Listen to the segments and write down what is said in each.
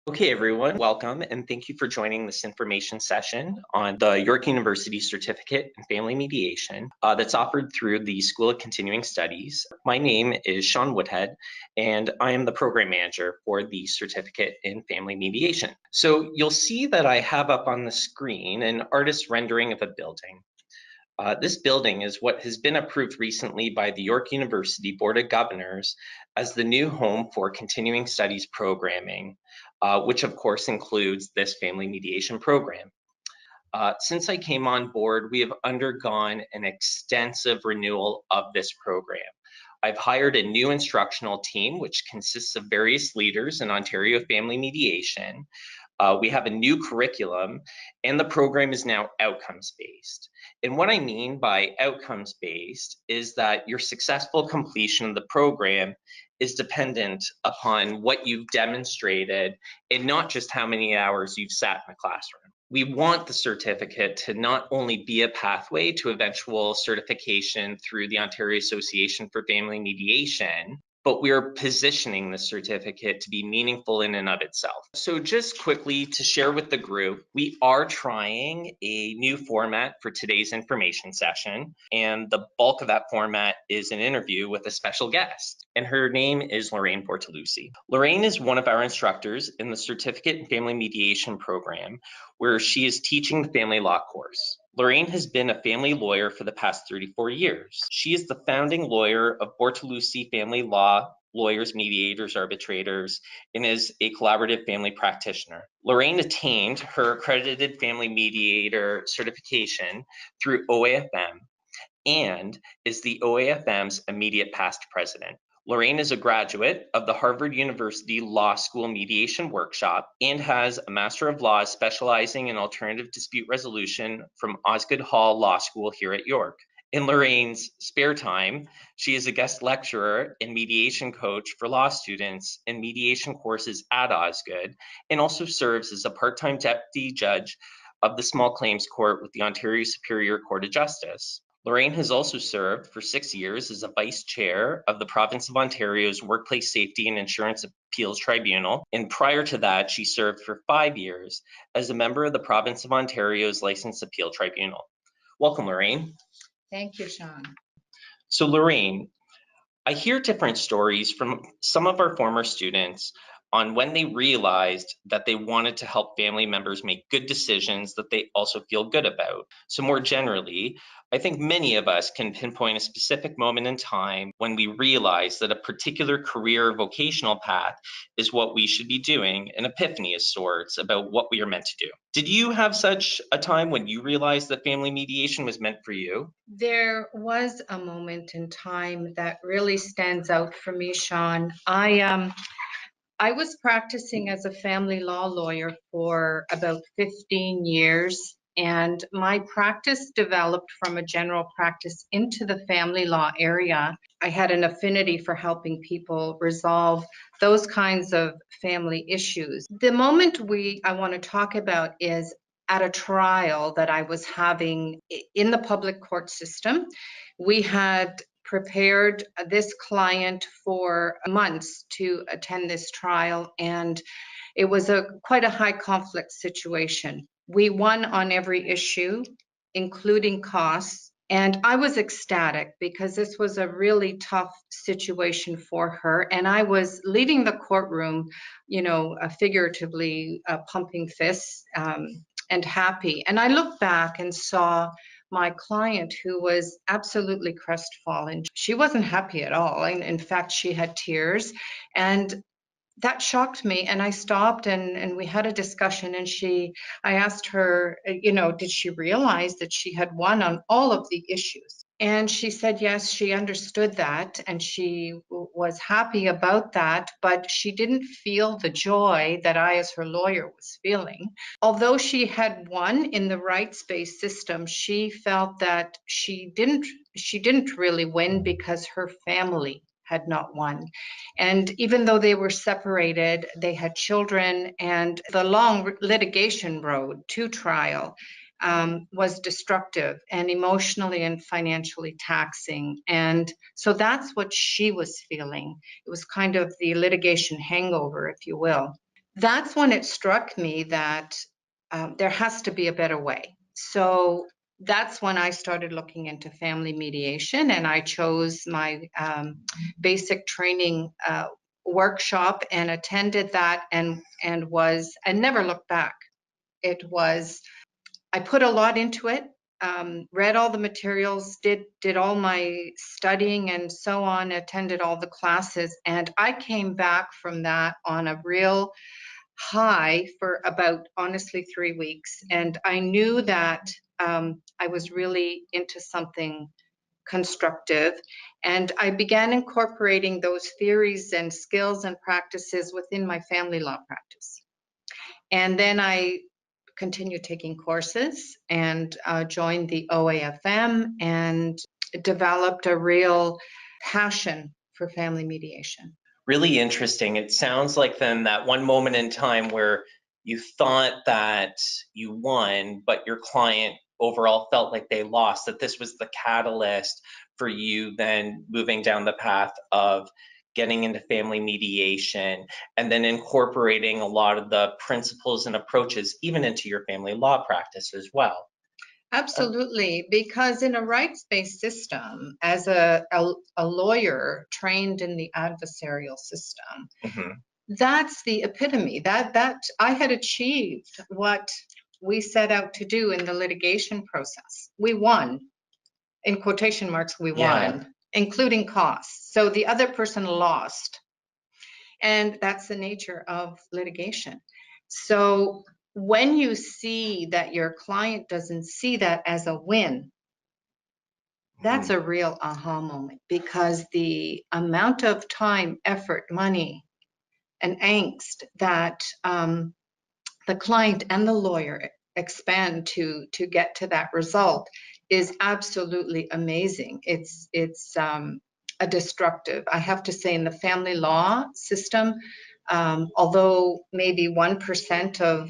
Okay, everyone, welcome and thank you for joining this information session on the York University Certificate in Family Mediation that's offered through the School of Continuing Studies. My name is Sean Woodhead, and I am the program manager for the Certificate in Family Mediation. So you'll see that I have up on the screen an artist's rendering of a building. This building is what has been approved recently by the York University Board of Governors as the new home for continuing studies programming, which of course includes this family mediation program. Since I came on board, we have undergone an extensive renewal of this program. I've hired a new instructional team, which consists of various leaders in Ontario Family Mediation. We have a new curriculum, and the program is now outcomes-based. And what I mean by outcomes-based is that your successful completion of the program is dependent upon what you've demonstrated and not just how many hours you've sat in the classroom. We want the certificate to not only be a pathway to eventual certification through the Ontario Association for Family Mediation, but we're positioning the certificate to be meaningful in and of itself. So just quickly to share with the group, we are trying a new format for today's information session, and the bulk of that format is an interview with a special guest, and her name is Lorraine Bortolussi. Lorraine is one of our instructors in the Certificate in Family Mediation program, where she is teaching the family law course. Lorraine has been a family lawyer for the past 34 years. She is the founding lawyer of Bortolussi Family Law Lawyers, Mediators, Arbitrators, and is a collaborative family practitioner. Lorraine attained her accredited family mediator certification through OAFM and is the OAFM's immediate past president. Lorraine is a graduate of the Harvard University Law School Mediation Workshop and has a Master of Laws specializing in alternative dispute resolution from Osgoode Hall Law School here at York. In Lorraine's spare time, she is a guest lecturer and mediation coach for law students in mediation courses at Osgoode, and also serves as a part-time deputy judge of the Small Claims Court with the Ontario Superior Court of Justice. Lorraine has also served for 6 years as a vice chair of the Province of Ontario's Workplace Safety and Insurance Appeals Tribunal, and prior to that, she served for 5 years as a member of the Province of Ontario's Licensed Appeal Tribunal. Welcome, Lorraine. Thank you, Sean. So, Lorraine, I hear different stories from some of our former students on when they realized that they wanted to help family members make good decisions that they also feel good about. So more generally, I think many of us can pinpoint a specific moment in time when we realize that a particular career or vocational path is what we should be doing, an epiphany of sorts about what we are meant to do. Did you have such a time when you realized that family mediation was meant for you? There was a moment in time that really stands out for me, Sean. I was practicing as a family law lawyer for about 15 years, and my practice developed from a general practice into the family law area. I had an affinity for helping people resolve those kinds of family issues. The moment I want to talk about is at a trial that I was having in the public court system. We had prepared this client for months to attend this trial, and it was quite a high conflict situation. We won on every issue, including costs, and I was ecstatic because this was a really tough situation for her, and I was leaving the courtroom, figuratively pumping fists and happy. And I looked back and saw my client, who was absolutely crestfallen. She wasn't happy at all. In fact, she had tears, and that shocked me. And I stopped and we had a discussion, and I asked her, did she realize that she had won on all of the issues? And she said, yes, she understood that, and she was happy about that, but she didn't feel the joy that I, as her lawyer, was feeling. Although she had won in the rights-based system, she felt that she didn't really win because her family had not won. And even though they were separated, they had children, and the long litigation road to trial was destructive and emotionally and financially taxing. And so that's what she was feeling. It was kind of the litigation hangover, if you will. that's when it struck me that there has to be a better way. So that's when I started looking into family mediation, and I chose my basic training workshop and attended that, and never looked back. I put a lot into it, read all the materials, did all my studying and so on, attended all the classes, and I came back from that on a real high for about, honestly, 3 weeks. And I knew that I was really into something constructive. And I began incorporating those theories and skills and practices within my family law practice. And then I continued taking courses and joined the OAFM and developed a real passion for family mediation. Really interesting. It sounds like then that one moment in time where you thought that you won, but your client overall felt like they lost, that this was the catalyst for you then moving down the path of getting into family mediation and then incorporating a lot of the principles and approaches even into your family law practice as well. Absolutely, because in a rights-based system, as a lawyer trained in the adversarial system, that's the epitome. That I had achieved what we set out to do in the litigation process. We won, in quotation marks, we won, including costs. So the other person lost. And that's the nature of litigation. So when you see that your client doesn't see that as a win, that's a real aha moment, because the amount of time, effort, money, and angst that the client and the lawyer expend to get to that result is absolutely amazing. It's a destructive. I have to say, in the family law system, although maybe 1% of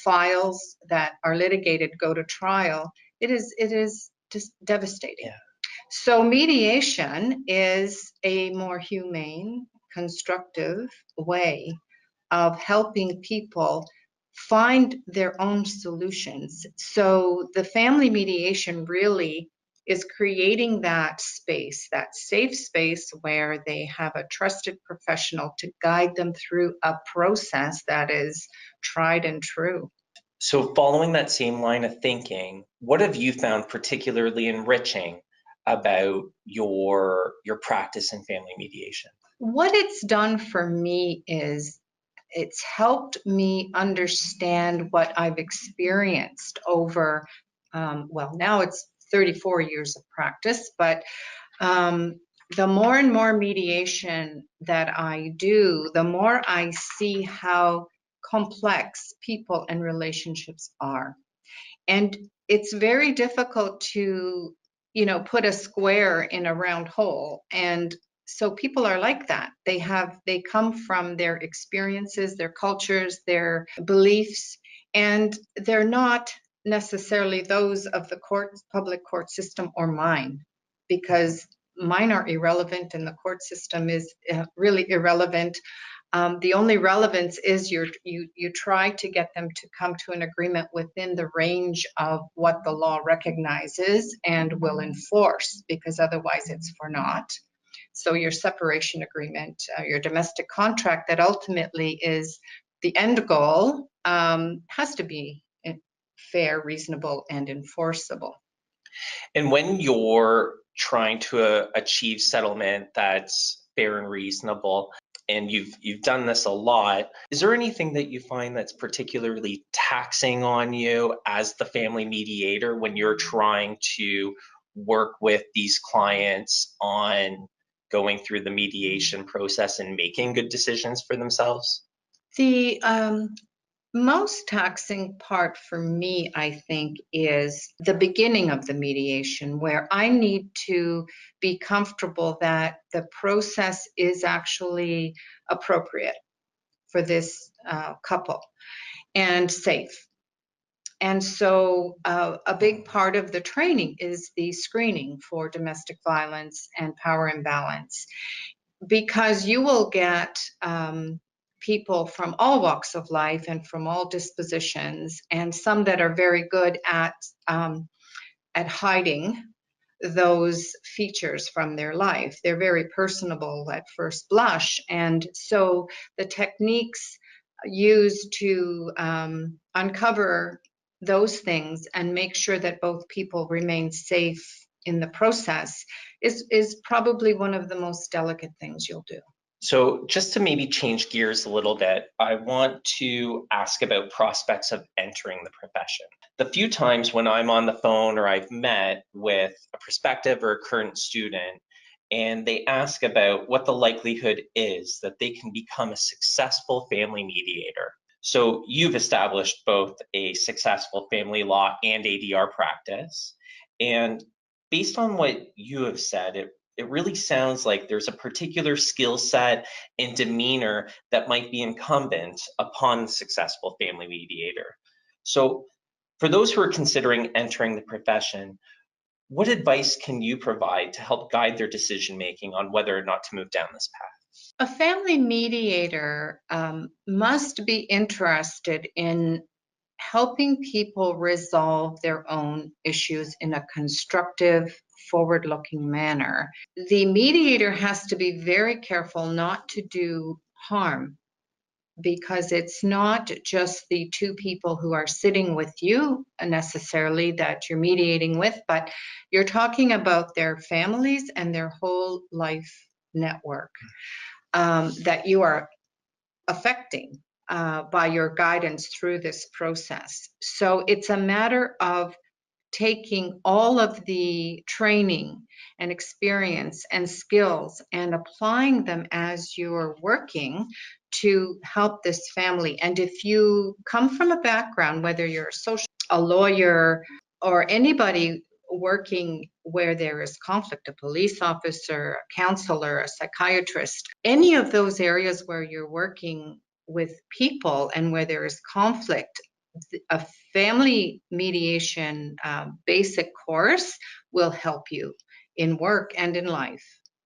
files that are litigated go to trial, it is just devastating. Yeah. So mediation is a more humane, constructive way of helping people find their own solutions. So the family mediation really is creating that space, that safe space where they have a trusted professional to guide them through a process that is tried and true. So following that same line of thinking, what have you found particularly enriching about your practice in family mediation? What it's done for me is it's helped me understand what I've experienced over, well, now it's 34 years of practice, but the more and more mediation that I do, the more I see how complex people and relationships are. And it's very difficult to, put a square in a round hole. And so people are like that. They come from their experiences, their cultures, their beliefs, and they're not necessarily those of the public court system or mine, because mine are irrelevant and the court system is really irrelevant. The only relevance is you try to get them to come to an agreement within the range of what the law recognizes and will enforce, because otherwise it's for naught. So your separation agreement, your domestic contract that ultimately is the end goal, has to be fair, reasonable, and enforceable. And when you're trying to achieve settlement that's fair and reasonable, and you've done this a lot, is there anything that you find that's particularly taxing on you as the family mediator when you're trying to work with these clients on going through the mediation process and making good decisions for themselves? The most taxing part for me, I think, is the beginning of the mediation, where I need to be comfortable that the process is actually appropriate for this couple and safe. And so a big part of the training is the screening for domestic violence and power imbalance, because you will get people from all walks of life and from all dispositions, and some that are very good at hiding those features from their life. They're very personable at first blush. And so the techniques used to uncover those things and make sure that both people remain safe in the process is probably one of the most delicate things you'll do. So just to maybe change gears a little bit, I want to ask about prospects of entering the profession. The few times when I'm on the phone or I've met with a prospective or a current student, and they ask about what the likelihood is that they can become a successful family mediator. So you've established both a successful family law and ADR practice. And based on what you have said, it really sounds like there's a particular skill set and demeanor that might be incumbent upon the successful family mediator. So for those who are considering entering the profession, what advice can you provide to help guide their decision-making on whether or not to move down this path? A family mediator must be interested in helping people resolve their own issues in a constructive, forward-looking manner. The mediator has to be very careful not to do harm, because it's not just the two people who are sitting with you necessarily that you're mediating with, but you're talking about their families and their whole life network that you are affecting by your guidance through this process. So it's a matter of taking all of the training and experience and skills and applying them as you're working to help this family. And if you come from a background, whether you're a lawyer, or anybody working where there is conflict, a police officer, a counselor, a psychiatrist, any of those areas where you're working with people and where there is conflict, a family mediation basic course will help you in work and in life.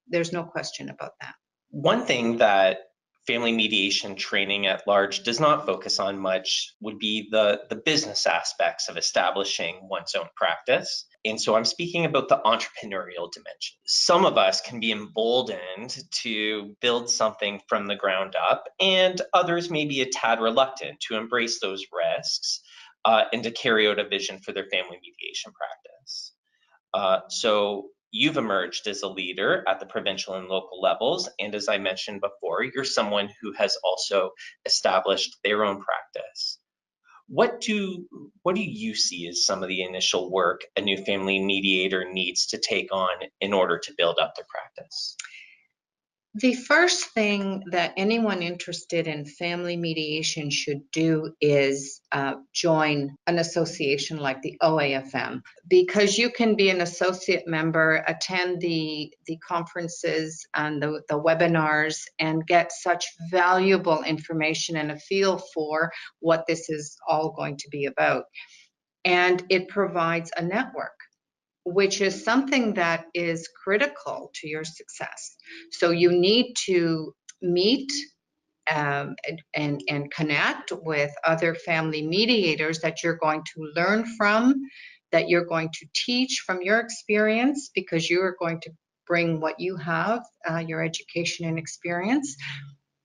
There's no question about that. One thing that family mediation training at large does not focus on much would be the business aspects of establishing one's own practice. And so I'm speaking about the entrepreneurial dimension. Some of us can be emboldened to build something from the ground up, and others may be a tad reluctant to embrace those risks and to carry out a vision for their family mediation practice. So you've emerged as a leader at the provincial and local levels. And as I mentioned before, you're someone who has also established their own practice. What do you see as some of the initial work a new family mediator needs to take on in order to build up their practice? The first thing that anyone interested in family mediation should do is join an association like the OAFM, because you can be an associate member, attend the conferences and the webinars, and get such valuable information and a feel for what this is all going to be about. And it provides a network, which is something that is critical to your success. So you need to meet and connect with other family mediators that you're going to learn from, that you're going to teach from your experience, because you are going to bring what you have, your education and experience.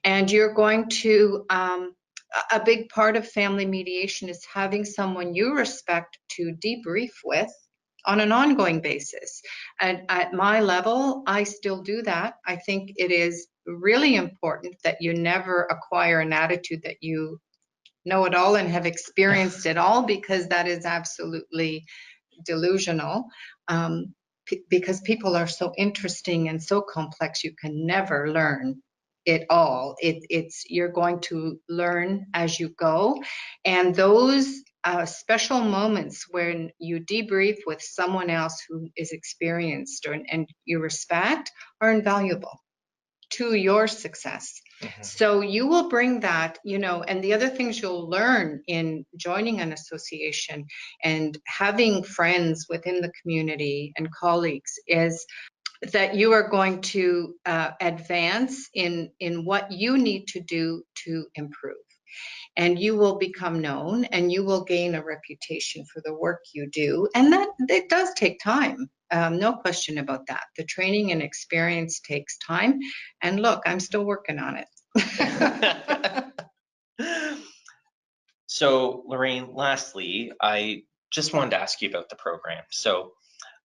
And you're going to, a big part of family mediation is having someone you respect to debrief with on an ongoing basis. And at my level, I still do that. I think it is really important that you never acquire an attitude that you know it all and have experienced it all, because that is absolutely delusional. Because people are so interesting and so complex, you can never learn it all. You're going to learn as you go, and those special moments when you debrief with someone else who is experienced and you respect are invaluable to your success. Mm-hmm. So you will bring that, and the other things you'll learn in joining an association and having friends within the community and colleagues is that you are going to advance in what you need to do to improve. And you will become known and you will gain a reputation for the work you do. And that it does take time. No question about that. The training and experience takes time. And look, I'm still working on it. So, Lorraine, lastly, I just wanted to ask you about the program. So,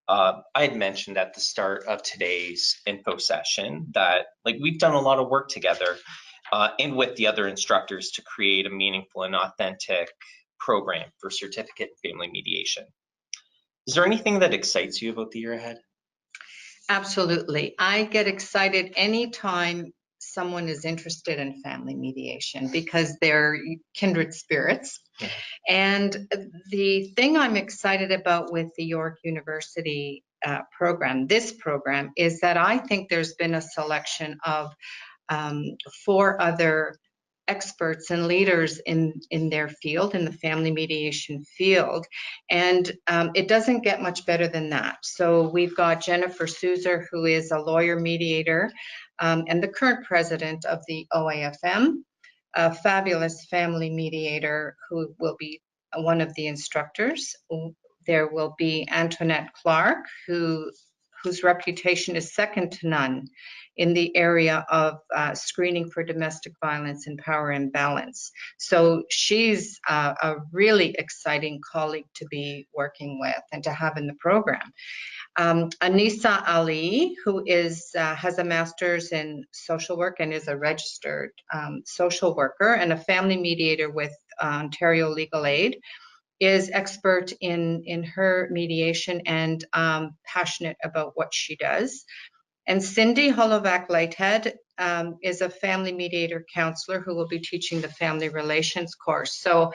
I had mentioned at the start of today's info session that we've done a lot of work together and with the other instructors to create a meaningful and authentic program for certificate in family mediation. Is there anything that excites you about the year ahead? Absolutely. I get excited anytime someone is interested in family mediation because they're kindred spirits. Yeah. And the thing I'm excited about with the York University program, this program, is that I think there's been a selection of 4 other experts and leaders in their field, in the family mediation field. And it doesn't get much better than that. So we've got Jennifer Souser, who is a lawyer mediator and the current president of the OAFM, a fabulous family mediator who will be one of the instructors. There will be Antoinette Clark, whose reputation is second to none in the area of screening for domestic violence and power imbalance. So she's a really exciting colleague to be working with and to have in the program. Anissa Ali, who has a master's in social work and is a registered social worker and a family mediator with Ontario Legal Aid, is expert in her mediation and passionate about what she does. And Cindy Holovac-Lighthead is a family mediator counselor who will be teaching the family relations course. So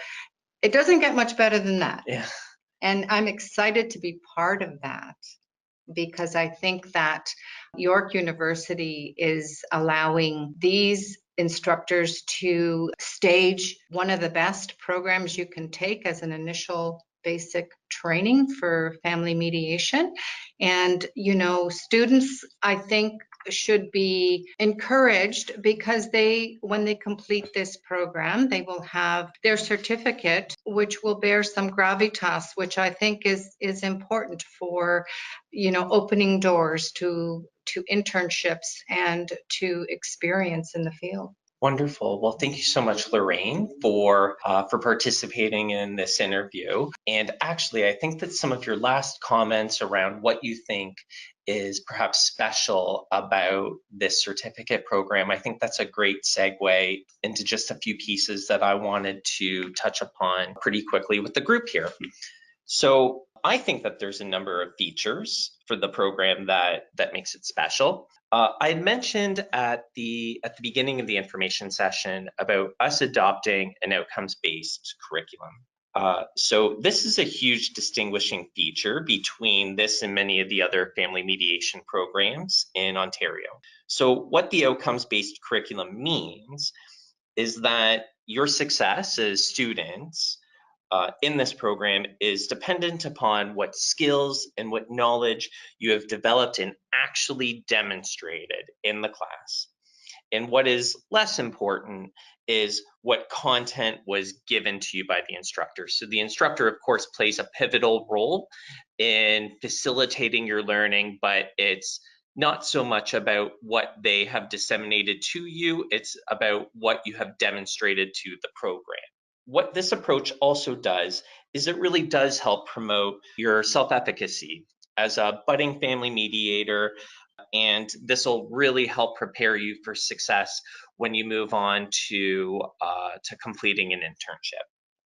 it doesn't get much better than that. Yeah. And I'm excited to be part of that because I think that York University is allowing these instructors to stage one of the best programs you can take as an initial basic training for family mediation. And, students, I think, should be encouraged because when they complete this program, they will have their certificate, which will bear some gravitas, which I think is important for, opening doors to internships and to experience in the field. Wonderful. Well, thank you so much, Lorraine, for participating in this interview. And actually, I think that some of your last comments around what you think is perhaps special about this certificate program, I think that's a great segue into just a few pieces that I wanted to touch upon pretty quickly with the group here. So I think that there's a number of features for the program that makes it special. I had mentioned at the beginning of the information session about us adopting an outcomes-based curriculum. So this is a huge distinguishing feature between this and many of the other family mediation programs in Ontario. So what the outcomes-based curriculum means is that your success as students in this program is dependent upon what skills and what knowledge you have developed and actually demonstrated in the class. And what is less important is what content was given to you by the instructor. So the instructor, of course, plays a pivotal role in facilitating your learning, but it's not so much about what they have disseminated to you, it's about what you have demonstrated to the program. What this approach also does is it really does help promote your self-efficacy as a budding family mediator, and this will really help prepare you for success when you move on to completing an internship.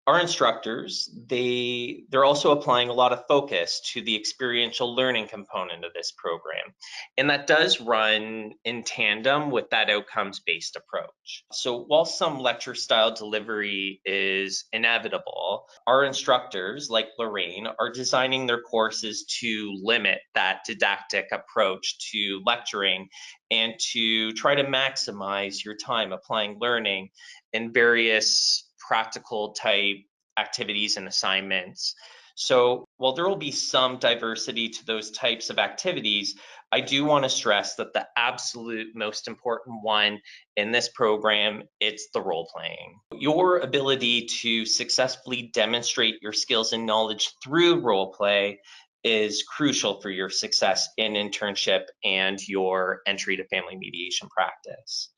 Our instructors, they're also applying a lot of focus to the experiential learning component of this program. And that does run in tandem with that outcomes-based approach. So while some lecture style delivery is inevitable, our instructors, like Lorraine, are designing their courses to limit that didactic approach to lecturing and to try to maximize your time applying learning in various practical type activities and assignments. So while there will be some diversity to those types of activities, I do want to stress that the absolute most important one in this program, it's the role playing. Your ability to successfully demonstrate your skills and knowledge through role play is crucial for your success in internship and your entry to family mediation practice.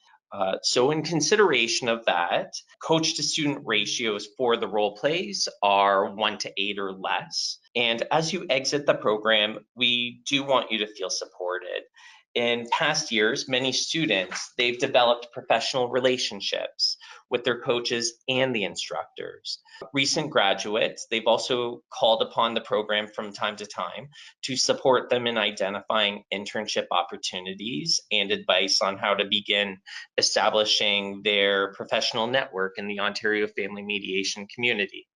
So in consideration of that, coach to student ratios for the role plays are 1:8 or less. And as you exit the program, we do want you to feel supported. In past years, many students, they've developed professional relationships with their coaches and the instructors. Recent graduates, they've also called upon the program from time to time to support them in identifying internship opportunities and advice on how to begin establishing their professional network in the Ontario family mediation community.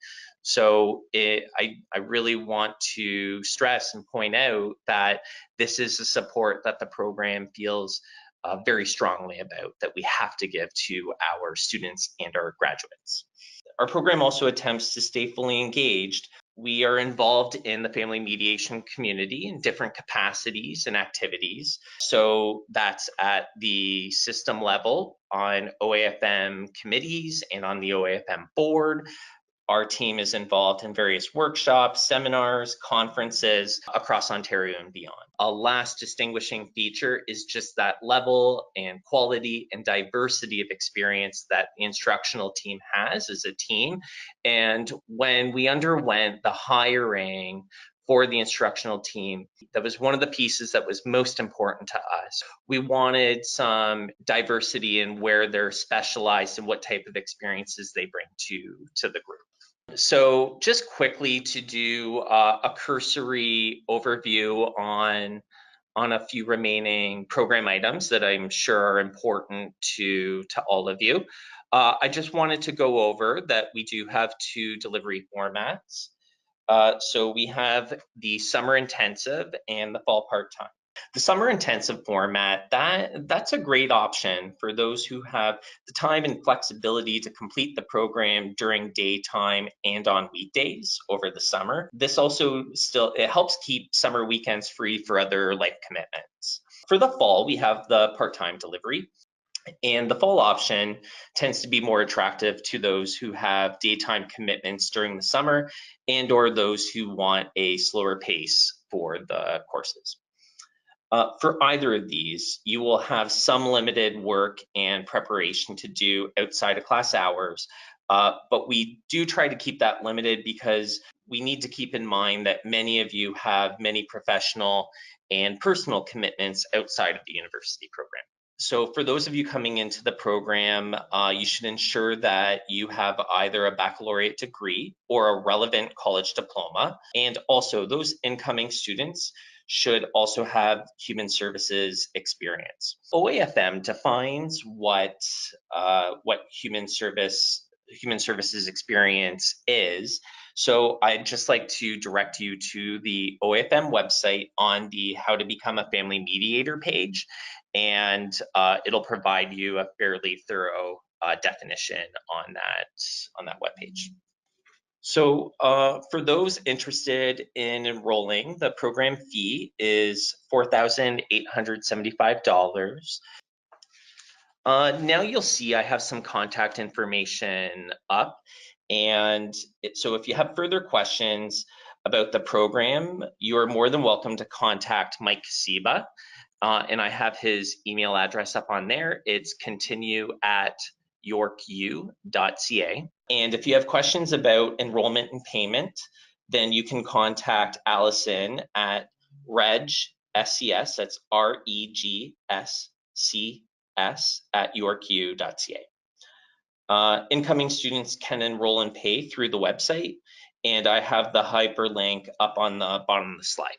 So I really want to stress and point out that this is a support that the program feels very strongly about, that we have to give to our students and our graduates. Our program also attempts to stay fully engaged. We are involved in the family mediation community in different capacities and activities. So that's at the system level on OAFM committees and on the OAFM board. Our team is involved in various workshops, seminars, conferences across Ontario and beyond. A last distinguishing feature is just that level and quality and diversity of experience that the instructional team has as a team. And when we underwent the hiring for the instructional team, that was one of the pieces that was most important to us. We wanted some diversity in where they're specialized and what type of experiences they bring to the group. So just quickly to do a cursory overview on a few remaining program items that I'm sure are important to all of you. I just wanted to go over that we do have two delivery formats. So we have the summer intensive and the fall part-time. The summer intensive format, that's a great option for those who have the time and flexibility to complete the program during daytime and on weekdays over the summer. This also it helps keep summer weekends free for other life commitments. For the fall, we have the part-time delivery. And the fall option tends to be more attractive to those who have daytime commitments during the summer and or those who want a slower pace for the courses. For either of these, you will have some limited work and preparation to do outside of class hours, but we do try to keep that limited because we need to keep in mind that many of you have many professional and personal commitments outside of the university program. So for those of you coming into the program, you should ensure that you have either a baccalaureate degree or a relevant college diploma. And also those incoming students should also have human services experience. OAFM defines what human services experience is. So I'd just like to direct you to the OAFM website on the How to Become a Family Mediator page, and it'll provide you a fairly thorough definition on that webpage. So for those interested in enrolling, the program fee is $4,875. Now you'll see I have some contact information up. And so if you have further questions about the program, you are more than welcome to contact Mike Kasiba. And I have his email address up on there. It's continue@YorkU.ca. And if you have questions about enrollment and payment, then you can contact Allison at regscs, that's REGSCS @YorkU.ca. Incoming students can enroll and pay through the website, and I have the hyperlink up on the bottom of the slide.